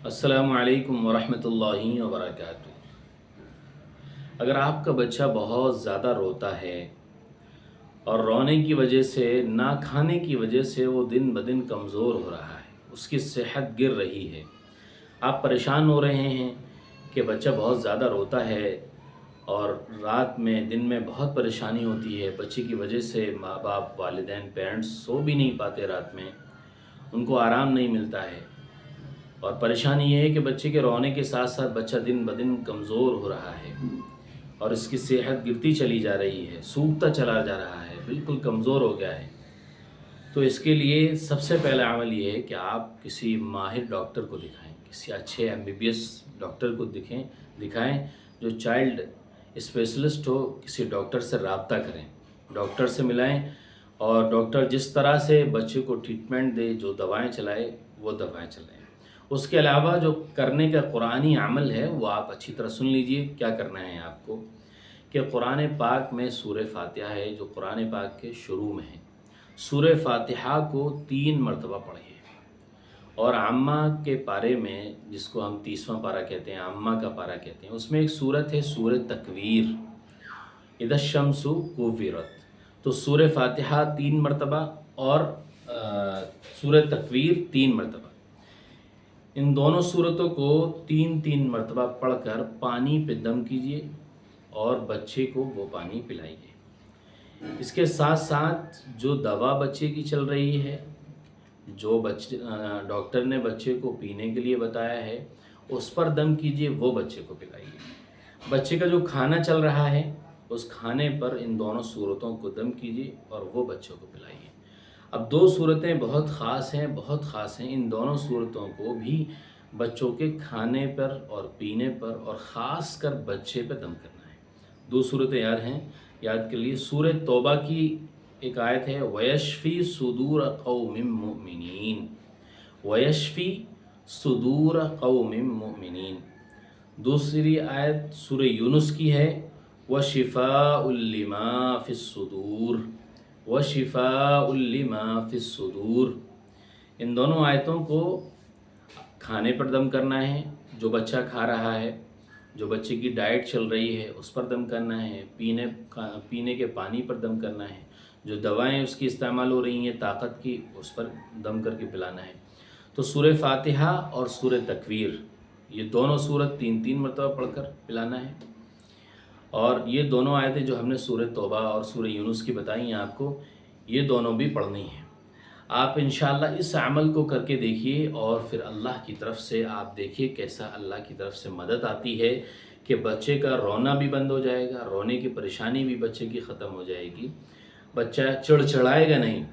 السلام علیکم ورحمۃ اللہ وبرکاتہ۔ اگر آپ کا بچہ بہت زیادہ روتا ہے اور رونے کی وجہ سے، نہ کھانے کی وجہ سے وہ دن بدن کمزور ہو رہا ہے، اس کی صحت گر رہی ہے، آپ پریشان ہو رہے ہیں کہ بچہ بہت زیادہ روتا ہے اور رات میں دن میں بہت پریشانی ہوتی ہے، بچے کی وجہ سے ماں باپ والدین پیرنٹس سو بھی نہیں پاتے، رات میں ان کو آرام نہیں ملتا ہے، اور پریشانی یہ ہے کہ بچے کے رونے کے ساتھ ساتھ بچہ دن بدن کمزور ہو رہا ہے اور اس کی صحت گرتی چلی جا رہی ہے، سوکھتا چلا جا رہا ہے، بالکل کمزور ہو گیا ہے۔ تو اس کے لیے سب سے پہلا عمل یہ ہے کہ آپ کسی ماہر ڈاکٹر کو دکھائیں، کسی اچھے MBBS ڈاکٹر کو دکھائیں جو چائلڈ اسپیشلسٹ ہو، کسی ڈاکٹر سے رابطہ کریں، ڈاکٹر سے ملائیں، اور ڈاکٹر جس طرح سے بچے کو ٹریٹمنٹ دے، جو دوائیں چلائے وہ دوائیں چلائیں۔ اس کے علاوہ جو کرنے کا قرآنی عمل ہے وہ آپ اچھی طرح سن لیجئے۔ کیا کرنا ہے آپ کو کہ قرآن پاک میں سورہ فاتحہ ہے جو قرآن پاک کے شروع میں ہے، سورہ فاتحہ کو 3 مرتبہ پڑھیے، اور عامہ کے پارے میں، جس کو ہم 30واں پارہ کہتے ہیں، عامہ کا پارہ کہتے ہیں، اس میں ایک سورت ہے سورہ تکویر، اذا الشمس کوورت، تو سورہ فاتحہ 3 مرتبہ اور سورہ تکویر 3 مرتبہ، ان دونوں صورتوں کو 3 مرتبہ پڑھ کر پانی پہ دم کیجئے اور بچے کو وہ پانی پلائیے۔ اس کے ساتھ ساتھ جو دوا بچے کی چل رہی ہے، جو ڈاکٹر نے بچے کو پینے کے لیے بتایا ہے، اس پر دم کیجئے، وہ بچے کو پلائیے۔ بچے کا جو کھانا چل رہا ہے، اس کھانے پر ان دونوں صورتوں کو دم کیجئے اور وہ بچوں کو پلائیے۔ اب 2 صورتیں بہت خاص ہیں، ان دونوں صورتوں کو بھی بچوں کے کھانے پر اور پینے پر اور خاص کر بچے پہ دم کرنا ہے۔ 2 صورتیں یاد کر لیے۔ سورہ توبہ کی ایک آیت ہے وَيَشْفِي صُدُورَ قَوْمٍ مُؤْمِنِينَ، وَيَشْفِي صُدُورَ قَوْمٍ مُؤْمِنِينَ۔ دوسری آیت سورہ یونس کی ہے وَشِفَاءٌ لِمَا فِي الصُّدُورِ، وَشِفَاءٌ لِمَا فِي الصُّدُورِ۔ ان دونوں آیتوں کو کھانے پر دم کرنا ہے، جو بچہ کھا رہا ہے، جو بچے کی ڈائٹ چل رہی ہے اس پر دم کرنا ہے، پینے کے پانی پر دم کرنا ہے، جو دوائیں اس کی استعمال ہو رہی ہیں طاقت کی، اس پر دم کر کے پلانا ہے۔ تو سورہ فاتحہ اور سورہ تکویر، یہ دونوں سورت 3 مرتبہ پڑھ کر پلانا ہے، اور یہ دونوں آیتیں جو ہم نے سورہ توبہ اور سورہ یونس کی بتائی ہیں آپ کو، یہ دونوں بھی پڑھنی ہیں۔ آپ انشاءاللہ اس عمل کو کر کے دیکھیے، اور پھر اللہ کی طرف سے آپ دیکھیے کیسا اللہ کی طرف سے مدد آتی ہے کہ بچے کا رونا بھی بند ہو جائے گا، رونے کی پریشانی بھی بچے کی ختم ہو جائے گی، بچہ چڑچڑائے گا نہیں،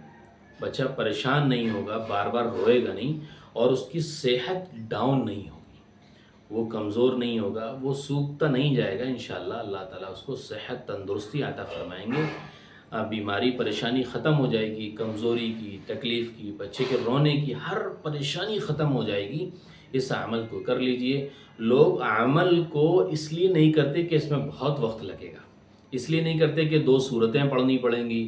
بچہ پریشان نہیں ہوگا، بار بار روئے گا نہیں، اور اس کی صحت ڈاؤن نہیں ہوگی، وہ کمزور نہیں ہوگا، وہ سوکھتا نہیں جائے گا۔ انشاءاللہ اللہ تعالیٰ اس کو صحت تندرستی عطا فرمائیں گے، بیماری پریشانی ختم ہو جائے گی، کمزوری کی، تکلیف کی، بچے کے رونے کی ہر پریشانی ختم ہو جائے گی۔ اس عمل کو کر لیجئے۔ لوگ عمل کو اس لیے نہیں کرتے کہ اس میں بہت وقت لگے گا، اس لیے نہیں کرتے کہ 2 صورتیں پڑھنی پڑیں گی،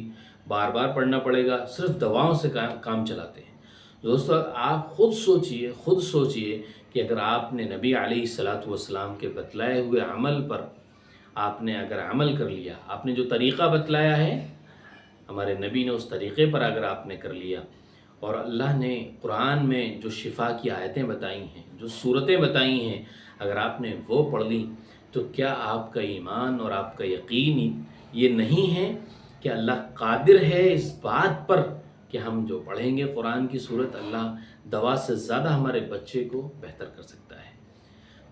بار بار پڑھنا پڑے گا، صرف دواؤں سے کام چلاتے ہیں۔ دوستو، آپ خود سوچئے کہ اگر آپ نے نبی علیہ السلام کے بتلائے ہوئے عمل پر آپ نے اگر عمل کر لیا، آپ نے جو طریقہ بتلایا ہے ہمارے نبی نے، اس طریقے پر اگر آپ نے کر لیا، اور اللہ نے قرآن میں جو شفا کی آیتیں بتائی ہیں، جو صورتیں بتائی ہیں، اگر آپ نے وہ پڑھ لی، تو کیا آپ کا ایمان اور آپ کا یقین یہ نہیں ہے کہ اللہ قادر ہے اس بات پر کہ ہم جو پڑھیں گے قرآن کی صورت، اللہ دوا سے زیادہ ہمارے بچے کو بہتر کر سکتا ہے۔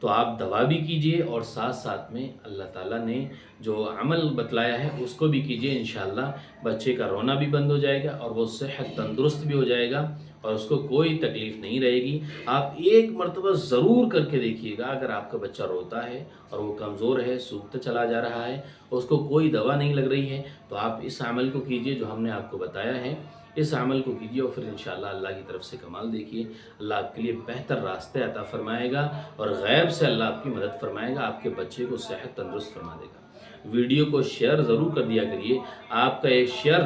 تو آپ دوا بھی کیجئے، اور ساتھ ساتھ میں اللہ تعالیٰ نے جو عمل بتلایا ہے اس کو بھی کیجئے۔ انشاءاللہ بچے کا رونا بھی بند ہو جائے گا، اور وہ صحت تندرست بھی ہو جائے گا، اور اس کو کوئی تکلیف نہیں رہے گی۔ آپ 1 مرتبہ ضرور کر کے دیکھیے گا، اگر آپ کا بچہ روتا ہے اور وہ کمزور ہے، سوکھتا چلا جا رہا ہے، اس کو کوئی دوا نہیں لگ رہی ہے، تو آپ اس عمل کو کیجئے جو ہم نے آپ کو بتایا ہے، اس عمل کو کیجئے، اور پھر انشاءاللہ اللہ کی طرف سے کمال دیکھیے۔ اللہ آپ کے لیے بہتر راستے عطا فرمائے گا، اور غیب سے اللہ آپ کی مدد فرمائے گا، آپ کے بچے کو صحت تندرست فرما دے گا۔ ویڈیو کو شیئر ضرور کر دیا کریے، آپ کا ایک شیئر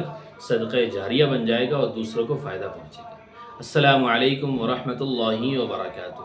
صدقہ جاریہ بن جائے گا اور دوسروں کو فائدہ پہنچے گا۔ السلام علیکم ورحمۃ اللہ وبرکاتہ۔